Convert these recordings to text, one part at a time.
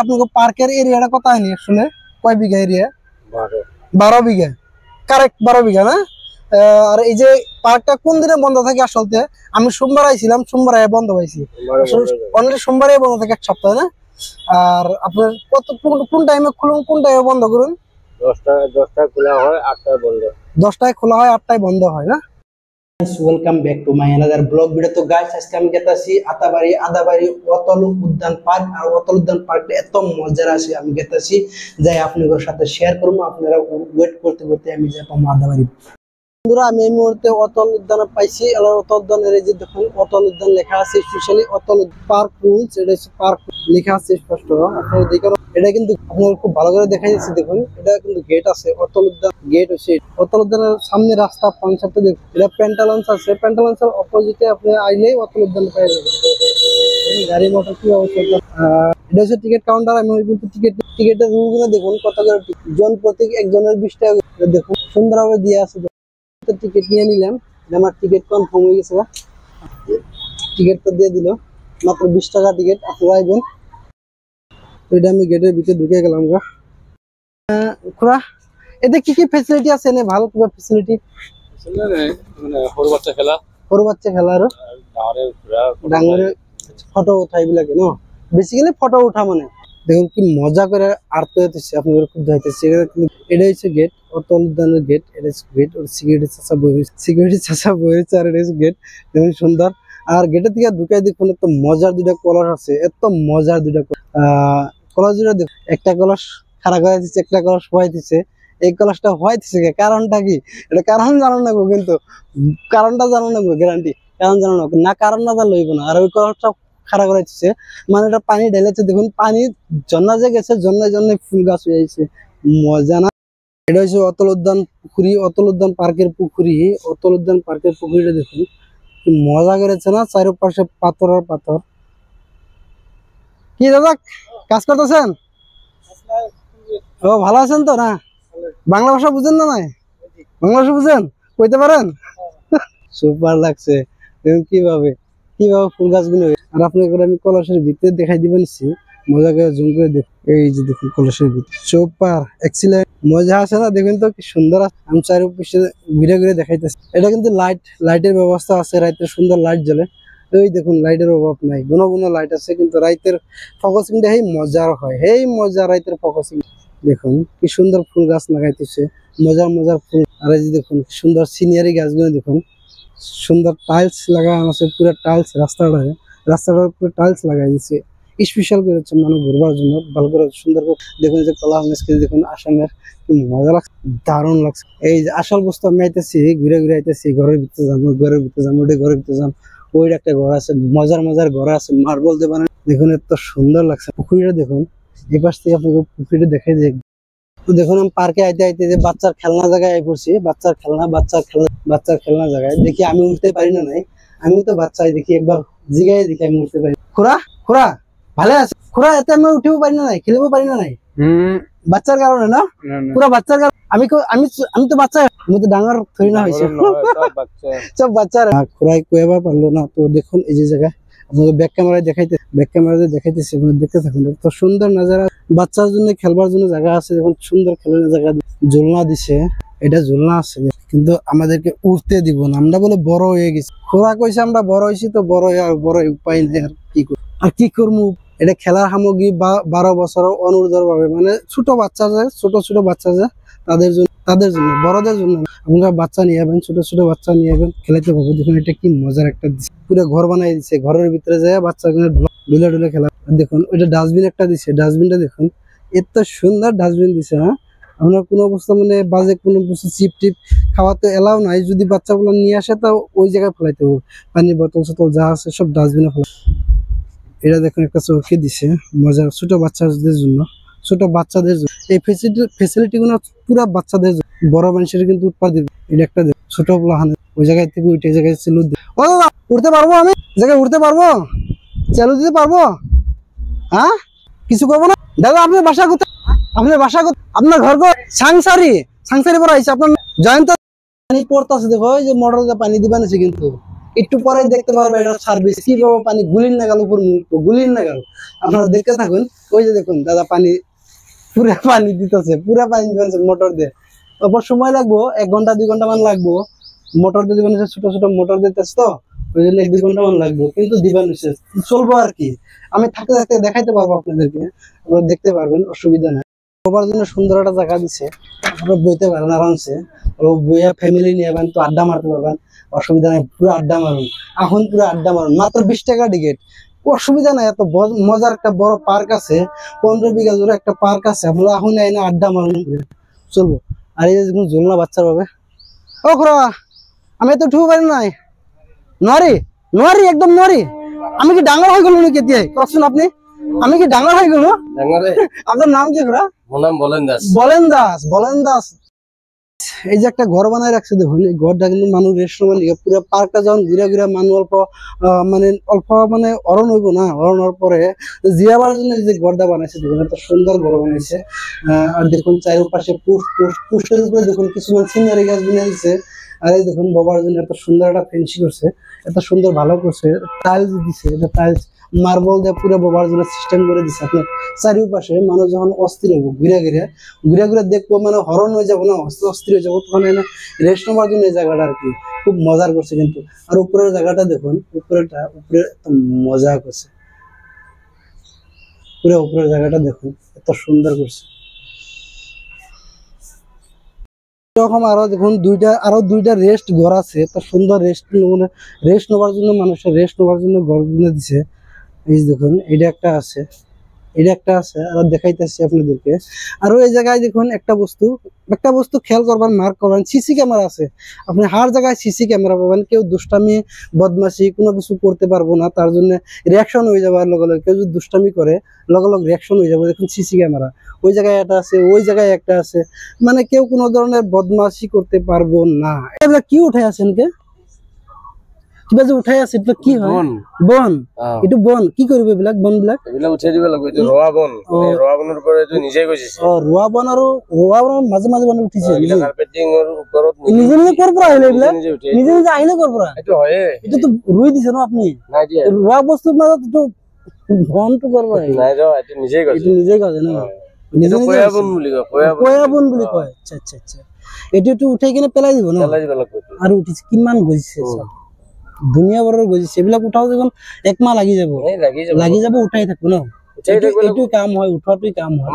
আপনাকে পার্কের এরিয়াটা কত হয়নি আসলে কয় বিঘা এরিয়া? 12 বিঘা, কারেক্ট 12 বিঘা না? আর এই যে পার্কটা কোন দিনে বন্ধ থাকে আসলে? আমি সোমবার আইছিলাম, সোমবার বন্ধ পাইছি, অনলি সোমবারে বন্ধ থাকে, এক সপ্তাহ না? আর আপনার কোন টাইমে খুলুন, কোন টাইমে বন্ধ করুন? 10টায় খোলা হয়, 8টায় বন্ধ। 10টায় খোলা হয়, 8টায় বন্ধ হয় না? Welcome back to my another blog video. তো গাইস, আজকে আমি গেতাছি আদাবাড়ি অতল উদ্যান পার্ক। আর অতল উদ্যান পার্কটা এত মজার আছে, আমি গেতাছি যাই আপনাদের সাথে শেয়ার করবো। আপনারা ওয়েট করতে করতে আমি যাবো আদাবাড়ি। বন্ধুরা, আমি এই মুহূর্তে অতল উদ্যানে পাইছি। অতল উদ্যানের এই যে দেখুন, অতল উদ্যান লেখা আছে, স্পেশালি অতল পার্ক রুলস, এটা পার্ক লেখা আছে স্পষ্ট। আপনারা দেখুন, এটা কিন্তু আপনারা খুব ভালো করে দেখা যাচ্ছে। দেখুন, এটা কিন্তু গেট আছে, অতল উদ্যান গেট আছে। অতল উদ্যানের সামনে রাস্তা পঞ্চায়েত দেখুন, এটা পেন্টালন্স আছে, পেন্টালন্সের অপোজিটে আপনি আইলেই অতল উদ্যান পেয়ে যাবেন। গাড়ি মোটর কি অবস্থা। এটা হচ্ছে টিকিট কাউন্টার। আমি কিন্তু টিকিটের রুল গুলো দেখুন, কত করে জন প্রতি একজনের 20 টাকা দেখুন, সুন্দরভাবে দিয়ে আছে। টিকিট নিয়ে নিলাম, আমার টিকিট কনফার্ম হয়ে গেছে। টিকিটটা দিয়ে দিল, মাত্র 20 টাকা টিকিট। আপনারা আইবেন। এটা আমি গেটের ভিতরে ঢুকে গেলাম। এতে কি কি ফ্যাসিলিটি আছে? এনে ভালো কি ফ্যাসিলিটি? মানে সৰু বাচ্চা খেলা আর ডাঙরে ফটো উঠা এগুলাকে না, বেসিক্যালি ফটো উঠা। মানে দেখুন কি মজা করে আর্ট হইতেছে, আপনাদের খুব যাইতেছে। এটা হচ্ছে গেট, অতল উদ্যানের গেট। এটা গেট, ওর সিকিউরিটি চাচা বইছে, আর এটা হচ্ছে গেট। দেখুন সুন্দর। আর গেটের দিকে ঢুকাই দেখুন, এত মজার দুইটা কলস আছে, এত মজার দুইটা কলস। দুটা দেখুন, একটা কলস খাড়া করে দিচ্ছে, একটা কলস হওয়াই দিচ্ছে। এই কলসটা হওয়াই দিচ্ছে, কারণটা কি? এটা কারণ জানো না গো, কিন্তু কারণটা জানো না গো, গ্যারান্টি কারণ জানো না, কারণ না জানলে হইব না। আর ওই কলসটা খাড়া করে দিচ্ছে, মানে এটা পানি ঢেলেছে। দেখুন পানি ঝর্ণা যে গেছে, ঝর্ণায় ফুল গাছ হয়ে যাচ্ছে, মজা না? এটা হচ্ছে অতল উদ্যান পুকুরি, অতল উদ্যান পার্কের পুকুরি। অতল উদ্যান পার্কের পুকুরিটা দেখুন কি মজা করেছে না, চারপাশে পাথর আর পাথর। কি দাদা কাজ করতেছেন? ও ভালো আছেন তো না? বাংলা ভাষা বুঝেন না? নাই বাংলা ভাষা বুঝেন, কইতে পারেন? সুপার লাগছে। কিভাবে ফুল গাছগুলো। আর আপনাকে আমি কলসের ভিতরে দেখাই দিবেন, মজা করে জুম করে দেখুন। এই যে দেখুন কলসের ভিতরে সুপার এক্সিলেন্ট, মজা আছে না? দেখুন তো কি সুন্দর। আমি চারিপাশে ঘুরে ঘুরে দেখাইতেছি। এটা কিন্তু লাইটের ব্যবস্থা আছে, রাইতে সুন্দর লাইট জ্বলে। ওই দেখুন, লাইটের অভাব নাই, গুণ লাইট আছে, কিন্তু রাইতের ফোকাসিংটা হেই মজার হয়, হেই মজা রাইতের ফোকাসিং। দেখুন কি সুন্দর ফুল গাছ লাগাইতেছে, মজার ফুল। আর এই যে দেখুন সুন্দর সিনিয়ারি গাছগুলো দেখুন, সুন্দর টাইলস লাগানো আছে, পুরো টাইলস। রাস্তাটার পুরো টাইলস লাগাই দিচ্ছে, স্পেশাল করে হচ্ছে মানুষ ঘুরবার জন্য। ভালো করে সুন্দর করে দেখুন, যে কলা মেসকে দেখুন, আসামের কি মজা লাগছে, দারুণ লাগছে। এই যে আসল বস্তু আমি আইতেছি, ঘুরে আইতেছি, ঘরের ভিতরে যাবো, ঘরের ভিতরে যাম। ওই একটা ঘর আছে, মজার ঘর আছে, মার্বল দিয়ে বানানো। দেখুন এত সুন্দর লাগছে। পুকুরিটা দেখুন, এই পাশ থেকে আপনাকে পুকুরিটা দেখাই দেখ। দেখুন আমি পার্কে আইতে যে বাচ্চার খেলনা জায়গায় পড়ছি, বাচ্চার খেলনা জায়গায় দেখি আমি উঠতে পারি না। নাই আমি তো বাচ্চাই দেখি, একবার জিগাই দেখি আমি উঠতে পারি। খোরা ভালো আছে খোরা, এতে আমি উঠেও পারি না, নাই খেলবো পারি না। নাই বাচ্চার কারণে না, পুরা বাচ্চার কারণে। আমি তো বাচ্চা, আমি তো ডাঙর থই না হয়েছে, সব বাচ্চারা। খোরাই কয়েবার পারলো না। তো দেখুন এই যে জায়গায় আপনাকে ব্যাক ক্যামেরায় দেখাইতেছি, দেখতে থাকুন। তো সুন্দর নাজারা, বাচ্চার জন্য খেলবার জন্য জায়গা আছে। দেখুন সুন্দর খেলার জায়গা, ঝুলনা দিছে। এটা ঝুলনা আছে, কিন্তু আমাদেরকে উঠতে দিব না, আমরা বলে বড় হয়ে গেছি। খোরা কইছে আমরা বড় হয়েছি, তো বড় উপায় নেই। আর কি করবো? এটা খেলার সামগ্রী 12 বছর অনুর্ধর ভাবে, মানে ছোট বাচ্চা যায়, ছোট বাচ্চা যায়, তাদের জন্য, বড়দের জন্য। আপনারা বাচ্চা নিয়ে যাবেন, ছোট বাচ্চা নিয়ে যাবেন, খেলাইতে পারবো। দেখুন এটা কি মজার একটা পুরো ঘর বানাই দিচ্ছে, ঘরের ভিতরে যায় বাচ্চাগুলো ঢুলে খেলা। দেখুন ওইটা ডাস্টবিন একটা দিচ্ছে, ডাস্টবিনটা দেখুন এত সুন্দর ডাস্টবিন দিছে। হ্যাঁ, আপনার কোনো অবস্থা মানে বাজে কোনো কিছু চিপ খাওয়াতে এলাও নাই। যদি বাচ্চাগুলো নিয়ে আসে, তা ওই জায়গায় ফেলাইতে হবে। পানির বোতল যা আছে সব ডাস্টবিনে ফেলা। এটা দেখুন একটা চৌকি দিছে, মজার ছোট বাচ্চাদের জন্য। এই ফেসিলিটি গুলো পুরা বাচ্চাদের জন্য, বড় মানুষের কিন্তু উৎপাদিত। এটা একটা ছোট প্লাহানে ওই জায়গায় থেকে উঠে জায়গায় চালু দিয়ে। ও দাদা উঠতে পারবো? আমি জায়গায় উঠতে পারবো? চালু দিতে পারবো? হ্যাঁ, কিছু করবো না? দাদা আপনার বাসা কোথায়? আপনার ঘর সাংসারি পর আইছে। আপনার জয়ন্ত পানি পড়তেছে, দেখো ওই যে মোটর পানি দিবা নিছে, কিন্তু একটু পরে দেখতে পারবে এটা সার্ভিস কিভাবে পানি গুলির না গেল উপর গুলির না গেল। আপনারা দেখতে থাকুন। ওই যে দেখুন দাদা পানি পুরা পানি দিতেছে, পুরা পানি দিতেছে মোটর দিয়ে। তারপর সময় লাগবো 1 ঘন্টা 2 ঘন্টা মান লাগবো। মোটর দিয়ে দিবেন, ছোট ছোট মোটর দিতেছে তো ওই জন্য 1-2 ঘন্টা মান লাগবো, কিন্তু দিবেন চলবো আর কি। আমি থাকতে থাকতে দেখাইতে পারবো আপনাদেরকে, আপনারা দেখতে পারবেন, অসুবিধা নাই। সবার জন্য সুন্দর একটা জায়গা দিচ্ছে, আপনারা বইতে পারেন আরামসে। বইয়া ফ্যামিলি নিয়ে যাবেন তো আড্ডা মারতে পারবেন, অসুবিধা নাই। পুরো আড্ডা মারুন, এখন পুরো আড্ডা মারুন, মাত্র 20 টাকা টিকিট, অসুবিধা নাই। এত মজার একটা বড় পার্ক আছে, 15 বিঘা জোরে একটা পার্ক আছে, আপনারা এখন না আড্ডা মারুন, চলবো। আর এই যে দেখুন ঝোলনা বাচ্চার হবে। ও খোরা, আমি তো উঠবো পারি নাই, নরি নরি একদম নরি। আমি কি ডাঙর হয়ে গেল নাকি এতে কখন আপনি? আমি কি ডাঙর হয়ে গেল? আপনার নাম কি খোরা? মোর নাম বলেন দাস। বলেন দাস, বলেন দাস। এই যে একটা ঘর বানায় রাখছে দেখুন, এই ঘরটা কিন্তু মানুষ রেস্ট রুমের লিগে। পুরো পার্কটা যখন ঘুরে ঘুরে মানুষ অল্প মানে অরণ হইব না, অরণ হওয়ার পরে জিরাবার জন্য যে ঘরটা বানাইছে দেখুন, এত সুন্দর ঘর বানাইছে। আর দেখুন চারিপাশে পুষ্টের উপরে দেখুন কিছুমান সিনারি গাছ বানিয়ে দিচ্ছে। আর এই দেখুন বাবার জন্য এত সুন্দর একটা ফেন্সি করছে, এত সুন্দর ভালো করছে, টাইলস দিছে, এটা টাইলস মার্বল দিয়ে পুরো বাবার জন্য সিস্টেম করে দিচ্ছে। আপনার চারিপাশে মানুষ যখন অস্থির হবো, ঘুরে ঘুরে দেখবো, মানে হরণ হয়ে যাবো না, অস্থির হয়ে যাবো, তখন এনে রেস্ট নেওয়ার জন্য এই জায়গাটা আর কি খুব মজার করছে কিন্তু। আর উপরের জায়গাটা দেখুন, উপরে মজা করছে, পুরো উপরের জায়গাটা দেখুন এত সুন্দর করছে। এরকম আরো দেখুন আরো দুইটা রেস্ট ঘর আছে, এত সুন্দর রেস্ট নেওয়ার জন্য, মানুষের রেস্ট নেওয়ার জন্য ঘর গুলো দিছে। এই দেখুন এটা একটা আছে, আর দেখাইতেছি আপনাদেরকে। আরো এই জায়গায় দেখুন একটা বস্তু খেয়াল করবেন, মার্ক করবেন, সিসি ক্যামেরা আছে। আপনি হার জায়গায় সিসি ক্যামেরা পাবেন, কেউ দুষ্টামি বদমাশি কোনো কিছু করতে পারবো না, তার জন্য রিয়াকশন হয়ে যাবে। আর লগে লগে কেউ যদি দুষ্টামি করে লগে লগে রিয়াকশন হয়ে যাবে। দেখুন সিসি ক্যামেরা ওই জায়গায় একটা আছে, ওই জায়গায় একটা আছে, মানে কেউ কোনো ধরনের বদমাশি করতে পারবো না। এগুলা কি উঠে আছেন কে? কিবা যে উঠাই আছে এটা কি হয়? বন। এটা বন কি করবে বিলাক? বন বিলাক এগুলা উঠাই দিব লাগবে, এটা রোয়া বন। এই রোয়া বনের উপরে তো নিজেই কইছিস। রোয়া বন, আর রোয়া বন মাঝে মাঝে বন উঠিছে। এগুলা কার্পেটিং এর উপরত নিজে নিজে করবরা হইলে এগুলা নিজে নিজে আইলে করবরা। এটা হয়, এটা তো রুই দিছে না আপনি? না দিয়া রোয়া বস্তু না তো বন তো করবা। না যাও, এটা নিজেই কইছিস। এটা নিজেই কাজ না, নিজে কয়া বন বলি কয়, কয়া বন বলি কয়। আচ্ছা আচ্ছা আচ্ছা, এটা একটু উঠাই কিনে পেলাই দিব না? পেলাই দিব লাগবে। আর উঠিছে কিমান গজিছে, দুনিয়া বড় গজিছে, এবিলাক উঠাও যখন 1 মাহ লাগি যাব উঠাই থাকবো না। এইটো কাম হয়, উঠাটোই কাম হয়।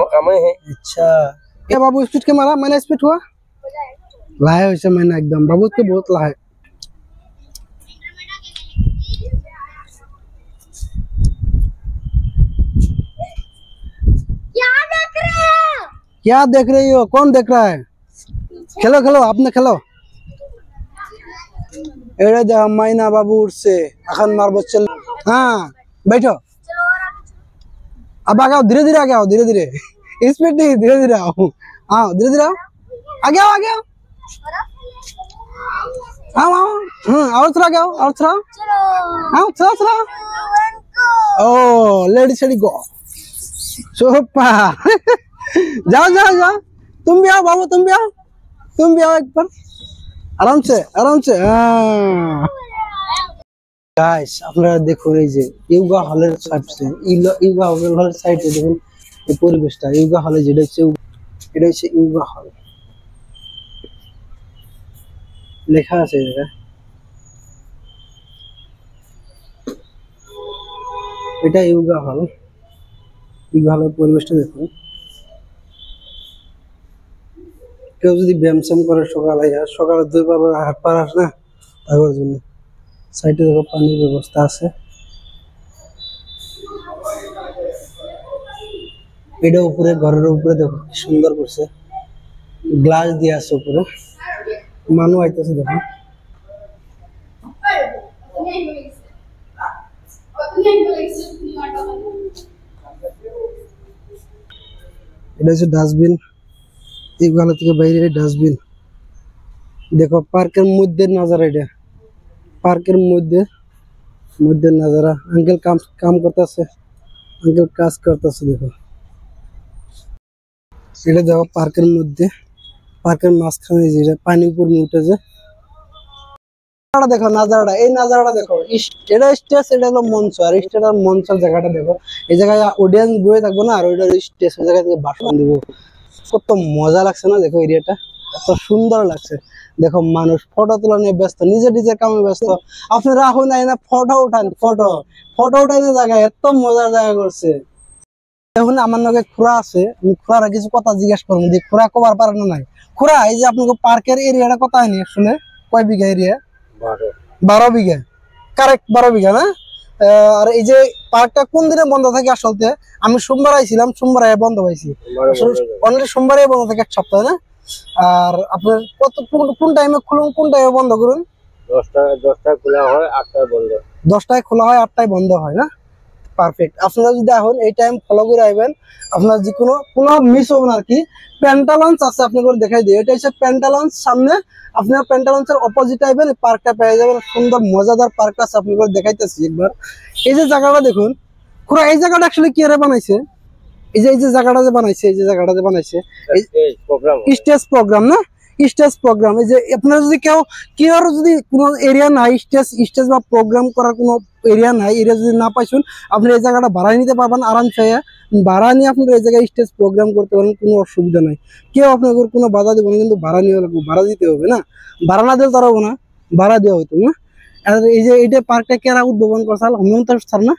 अच्छा ये बाबू स्पीड के मारा, मैंने स्पीड हुआ लाया वैसे मैंने एकदम बाबू के बहुत लाया। क्या देख रही हो? कौन देख रहा है? खेलो खेलो, आपने खेलो। एड़े दे मैना बाबू उठसे अखन मारबो, चल। हाँ बैठो, अब आगे धीरे धीरे आगे आओ, धीरे धीरे, स्पीड नहीं, धीरे धीरे आओ। हाँ धीरे धीरे आओ, आगे आओ, आगे आओ, आओ आओ। और थोड़ा आगे आओ, और थोड़ा आओ, थोड़ा ओ लेडी सेडी गो सोपा। जाओ जाओ जाओ, तुम भी आओ बाबू, तुम भी आओ एक बार, आराम से आराम से। गाइस আপনারা দেখুন, এই যে ইয়োগা হলের সাইডে, ইয়োগা হলের সাইডে দেখুন এই পরিবেশটা। ইয়োগা হলে যেটা হচ্ছে, এটা হচ্ছে ইয়োগা হল, লেখা আছে এটা। এটা ইয়োগা হল, ইয়োগা হলের পরিবেশটা দেখুন। কেউ যদি ব্যায়াম স্যাম করে সকালে 2 বার হাঁট পারাস না, তার জন্য সাইডে দেখো পানির ব্যবস্থা আছে। এটা উপরে ঘরের উপরে দেখো কি সুন্দর করছে, গ্লাস দিয়ে আছে উপরে, মানুষ আইতেছে দেখো। এটা হচ্ছে ডাস্টবিন, এই ভালো থেকে বাইরে ডাস্টবিন দেখো। পার্কের মধ্যে নাজারা, এটা পার্কের মধ্যে নাজারা। আঙ্কেল কাম করতেছে, আঙ্কেল কাজ করতেছে দেখো। এটা দেখো পার্কের মধ্যে, পার্কের মাঝখানে যে পানি উপর উঠেছে। দেখো নাজারাটা, এই নাজারাটা দেখো, এটা স্টেজ, এটা হলো মঞ্চ, আর স্টেজের মঞ্চের জায়গাটা দেখো। এই জায়গায় অডিয়েন্স বসে থাকবো না, আর ওইটার স্টেজ, ওই জায়গা থেকে ভাষণ দিব। কত মজা লাগছে না, দেখো এরিয়াটা এত সুন্দর লাগছে। দেখো মানুষ ফটো তোলা নিয়ে ব্যস্ত, নিজের কামে ব্যস্ত। আপনারা এখন না ফটো উঠান, ফটো উঠাই না, জায়গায় এত মজার জায়গা করছে। এখন আমার নাকি খুড়া আছে, আমি খুড়ার কিছু কথা জিজ্ঞাসা করবো যে খুড়া কবার পারে না নাই। খুড়া, এই যে আপনাকে পার্কের এরিয়াটা কত হয়নি আসলে, কয় বিঘা এরিয়া? 12 বিঘা, কারেক্ট 12 বিঘা না? আর এই যে পার্কটা কোন দিনে বন্ধ থাকে আসলে? আমি সোমবার আইছিলাম, সোমবার বন্ধ পাইছি, অনলি সোমবারে বন্ধ থাকে, এক সপ্তাহ না? আর আপনার কোন টাইমে খুলুন, কোন টাইমে বন্ধ করুন? 10টায় খোলা হয়, 8টায় বন্ধ। 10টায় খোলা হয়, 8টায় বন্ধ হয় না? পারফেক্ট। আপনারা যদি এখন এই টাইম ফলো করে আইবেন, আপনার যে কোনো মিস হবে না আর কি। প্যান্টালন্স আছে, আপনাকে দেখাই দিই, এটা হচ্ছে প্যান্টালন্স। সামনে আপনার প্যান্টালন্সের অপোজিট আইবেন, এই পার্কটা পেয়ে যাবেন। সুন্দর মজাদার পার্ক আছে, আপনাকে দেখাইতেছি একবার। এই যে জায়গাটা দেখুন খুড়া, এই জায়গাটা অ্যাকচুয়ালি কি বানাইছে? এই যে জায়গাটা যে বানাইছে, এই যে জায়গাটা যে বানাইছে, স্টেজ প্রোগ্রাম না? Stage programme. এই যে আপনারা যদি কেউ যদি কোনো এরিয়া নাই, স্টেজ বা প্রোগ্রাম করার কোনো এরিয়া নাই, এরিয়া যদি না পাইছেন, আপনি এই জায়গাটা ভাড়া নিতে পারবেন আরামসে। ভাড়া নিয়ে আপনারা এই জায়গায় স্টেজ প্রোগ্রাম করতে পারেন, কোনো অসুবিধা নাই। কেউ আপনাদের কোনো বাধা দেবে না, কিন্তু ভাড়া নিয়ে ভাড়া দিতে হবে না। ভাড়া না দিতে পারবো না, ভাড়া দেওয়া হইতো না। আর এই যে এইটা পার্কটা কেরা উদ্বোধন করছে? হেমন্ত স্যার না?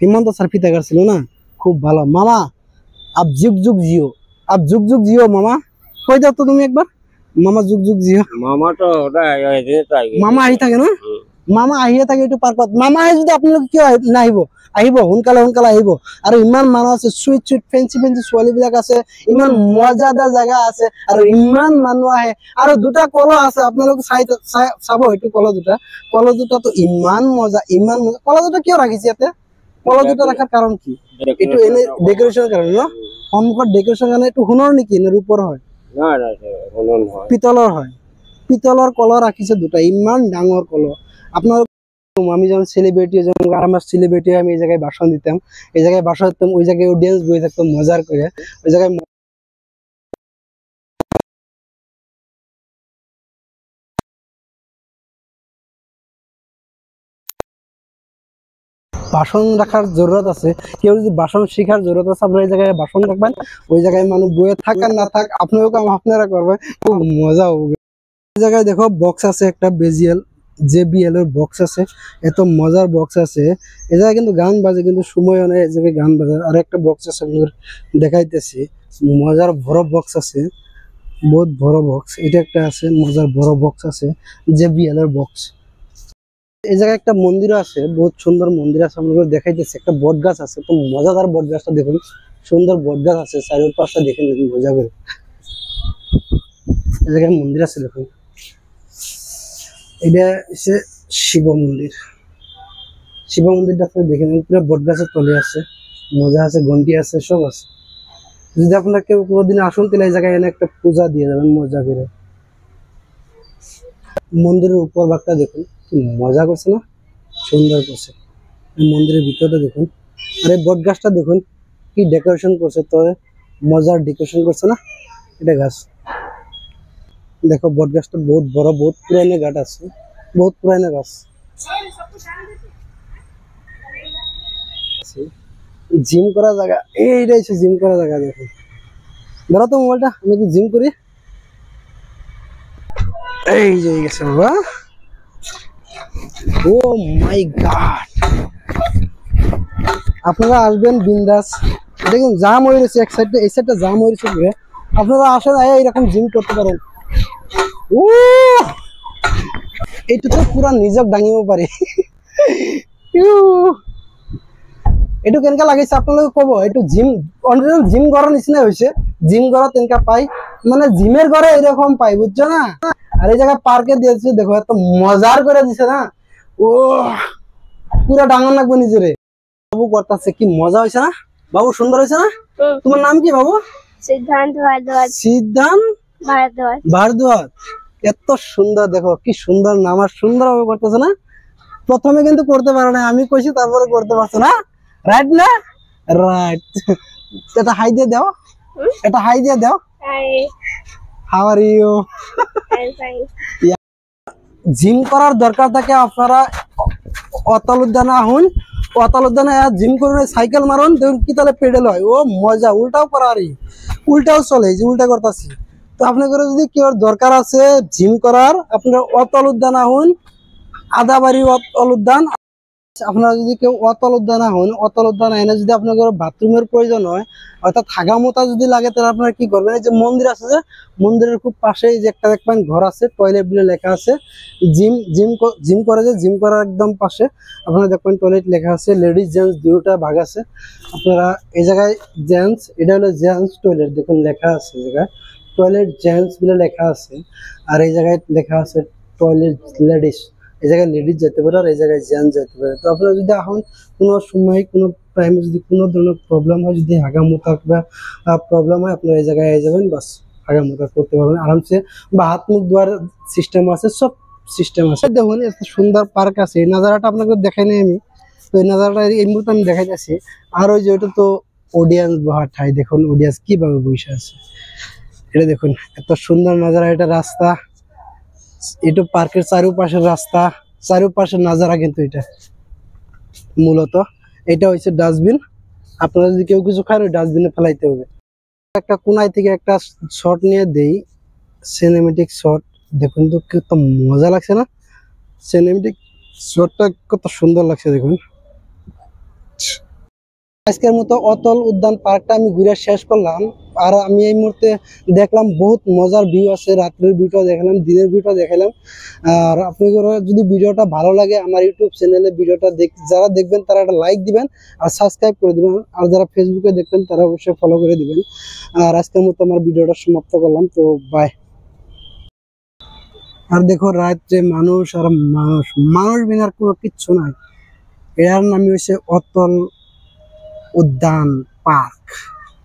হেমন্ত স্যার ফিতাকার ছিল না? খুব ভালো মামা। আপ যুগ যুগ জিও, আপ যুগ যুগ জিও মামা। কই দাও তো তুমি একবার, মামা যুগ যুগ জিও। মামা তো মামা আহি থাকে না? মামা আহিয়ে থাকে এইটো পার্কত। মামা আহি যদি আপোনালোকে কিয় নাহিব? আহিব, সোনকালে আহিব। আৰু ইমান মানুহ আছে, চুইট ফেঞ্চি ছোৱালী বিলাক আছে, ইমান মজাদাৰ জায়গা আছে, আৰু ইমান মানুহ আহে। আৰু দুটা কল আছে, আপোনালোকে চাব এইটো কল দুটাতো ইমান মজা, ইমান মজা। কল দুটা কিয় ৰাখিছে ইয়াতে? কল দুটা ৰাখাৰ কাৰণ কি? এইটো এনে ডেকোৰেশ্যনৰ কাৰণে ন? সন্মুখত ডেকোৰেশ্যনৰ কাৰণে। এইটো সোণৰ নেকি নে ৰূপৰ হয়? পিতলৰ হয়। পিতলৰ কল ৰাখিছে দুটা, ইমান ডাঙৰ কল। আপনার আমি যখন সেলিব্রিটি, আমার সেলিব্রিটি আমি এই জায়গায় ভাষণ দিতাম, ওই জায়গায় অডিয়েন্স বসে থাকতাম মজার করে। ওই জায়গায় ভাষণ রাখার জরুরত আছে। কেউ যদি ভাষণ শেখার জরুরত আছে, আপনার এই জায়গায় ভাষণ রাখবেন। ওই জায়গায় মানুষ বয়ে থাক আর না থাক, আপনিও কাম আপনারা করবেন, খুব মজা হবে। এই জায়গায় দেখো বক্স আছে একটা, JBL এর বক্স আছে, এত মজার বক্স আছে। এই জায়গায় কিন্তু গান বাজে, কিন্তু সময় নেই এই জায়গায় গান বাজে। আর একটা বক্স আছে দেখাইতেছি, মজার বড় বক্স আছে, বহুত বড় বক্স। এটা একটা আছে, মজার বড় বক্স আছে, JBL এর বক্স। এই জায়গায় একটা মন্দির আছে, বহুত সুন্দর মন্দির আছে, আপনাদের দেখাইতেছি। একটা বট গাছ আছে, তো মজাদার বট গাছটা দেখুন, সুন্দর বট গাছ আছে, চারিপাশটা দেখে নিন মজা করে। এই জায়গায় মন্দির আছে দেখুন, এটা হচ্ছে শিব মন্দির। শিব মন্দিরটা আপনি দেখে নেন, পুরো বট গাছের তলে আছে, মজা আছে, ঘন্টি আছে, সব আছে। যদি আপনারা কেউ কোনোদিন আসুন, তাহলে এই জায়গায় এনে একটা পূজা দিয়ে যাবেন মজা করে। মন্দিরের উপর ভাগটা দেখুন, কি মজা করছে না, সুন্দর করছে। মন্দিরের ভিতরটা দেখুন, আর এই বট গাছটা দেখুন কি ডেকোরেশন করছে, তো মজার ডেকোরেশন করছে না। এটা গাছ দেখো, বট গাছটা বহুত বড়, বহুত পুরানো গাছ আছে, বহুত পুরানো গাছ। জিম করা জায়গা, এইটা হচ্ছে জিম করা জায়গা। দেখুন, ধরো তো মোবাইলটা, আমি একটু জিম করি। এই যে গেছে বাবা, ও মাই গড। আপনারা আসবেন বিন্দাস। দেখুন জাম হয়ে গেছে, এক সাইডে, এই সাইডটা জাম হয়ে গেছে। আপনারা আসেন, এইরকম জিম করতে পারেন। এইটো তো পুরা নিজক দাঙিব পারি। এইটো কেনেকা লাগিছে আপোনালোকে কব। এইটো জিম, অরিজিনাল জিম ঘৰৰ নিচিনা হৈছে। জিম ঘৰত তেনেকা পাই, মানে জিমের ঘরে এরকম পাই, বুঝছো না? আর এই জায়গায় পার্কে দিয়েছে, দেখো এত মজার করে দিছে না। ও পুরা ডাঙর লাগবে নিজেরে। বাবু করতেছে, কি মজা হয়েছে না বাবু? সুন্দর হয়েছে না? তোমার নাম কি বাবু? সিদ্ধান্ত ভারদ্বাজ। সিদ্ধান্ত ভারদ্বাজ। এত সুন্দর, দেখো কি সুন্দর নাম, আর সুন্দর ভাবে করতেছে না। প্রথমে কিন্তু করতে পারে না, আমি কইছি, তারপরে করতে পারছো না। রাইট না? রাইট। এটা হাই দিয়ে দাও, এটা হাই দিয়ে দাও। Hi, how are you? I'm fine. Gym করার দরকার থাকে আপনারা অতল উদ্যানে আহুন, অতল উদ্যানে জিম করে সাইকেল মারুন, দেখুন কি তাহলে পেডেল হয়, ও মজা। উল্টাও করারই, উল্টাও চলে, যে উল্টা করতেছি। তো আপনাদের যদি কেউ দরকার আছে জিম করার, আপনারা অতল উদ্যান আহুন, আদাবাড়ি অতল উদ্যান। আপনারা যদি কেউ অতল উদ্যান হন, অতল উদ্যান এনে যদি আপনার বাথরুমের প্রয়োজন হয়, অর্থাৎ থাকা মোতা যদি লাগে, তাহলে আপনারা কি করবেন, এই যে মন্দির আছে, যে মন্দিরের খুব পাশে এই যে একটা দেখবেন ঘর আছে, টয়লেট বলে লেখা আছে। জিম জিম জিম করে, যে জিম করার একদম পাশে আপনারা দেখবেন টয়লেট লেখা আছে। লেডিস জেন্টস দুটো ভাগ আছে। আপনারা এই জায়গায় জেন্টস, এটা হলো জেন্টস টয়লেট, দেখুন লেখা আছে এই জায়গায় টয়লেট জেন্টস বলে লেখা আছে। আর এই জায়গায় লেখা আছে টয়লেট লেডিস, এই জায়গায় লেডিস যেতে পারে, আর এই জায়গায় জেন্টস যেতে পারে। তো আপনারা যদি এখন কোনো সময় কোনো টাইমে যদি কোনো ধরনের প্রবলেম হয়, যদি হাগামোতা বা প্রবলেম হয়, আপনারা এই জায়গায় যাবেন, বাস হাগামোতা করতে পারবেন আরামসে। বা হাত মুখ ধোয়ার সিস্টেম আছে, সব সিস্টেম আছে। দেখুন এত সুন্দর পার্ক আছে, এই নাজারাটা আপনাকে দেখাই নাই আমি, তো এই নাজারাটা এই মুহূর্তে আমি দেখাইতেছি। আর ওই যে ওইটা তো অডিয়েন্স বহার ঠাই, দেখুন অডিয়েন্স কিভাবে বসে আছে, এটা দেখুন এত সুন্দর নাজারা। এটা রাস্তা, এটা পার্কের চারপাশের রাস্তা, চারপাশের নাজারা। কিন্তু এটা মূলত এটা হচ্ছে ডাস্টবিন। আপনারা যদি কেউ কিছু খান, ওই ডাস্টবিনে ফেলাইতে হবে। একটা কোনায় থেকে একটা শট নিয়ে দেই, সিনেমেটিক শট। দেখুন তো কত মজা লাগছে না, সিনেমেটিক শটটা কত সুন্দর লাগছে দেখুন। আজকের মতো অতল উদ্যান পার্কটা আমি ঘুরে শেষ করলাম। আর আমি এই মুহূর্তে দেখলাম বহুত মজার ভিউ আছে, রাত্রের ভিউটা দেখালাম, দিনের ভিউটা দেখালাম। আর আপনাদের যদি ভিডিওটা ভালো লাগে, আমার ইউটিউব চ্যানেলে ভিডিওটা যারা দেখবেন তারা একটা লাইক দিবেন আর সাবস্ক্রাইব করে দিবেন। আর যারা ফেসবুকে দেখবেন তারা অবশ্যই ফলো করে দিবেন। আর আজকের মতো আমার ভিডিওটা সমাপ্ত করলাম, তো বাই। আর দেখো রাত্রে মানুষ আর মানুষ, মানুষ বিনার কোনো কিচ্ছু নাই। এর নামই হচ্ছে অতল উদ্যান পার্ক।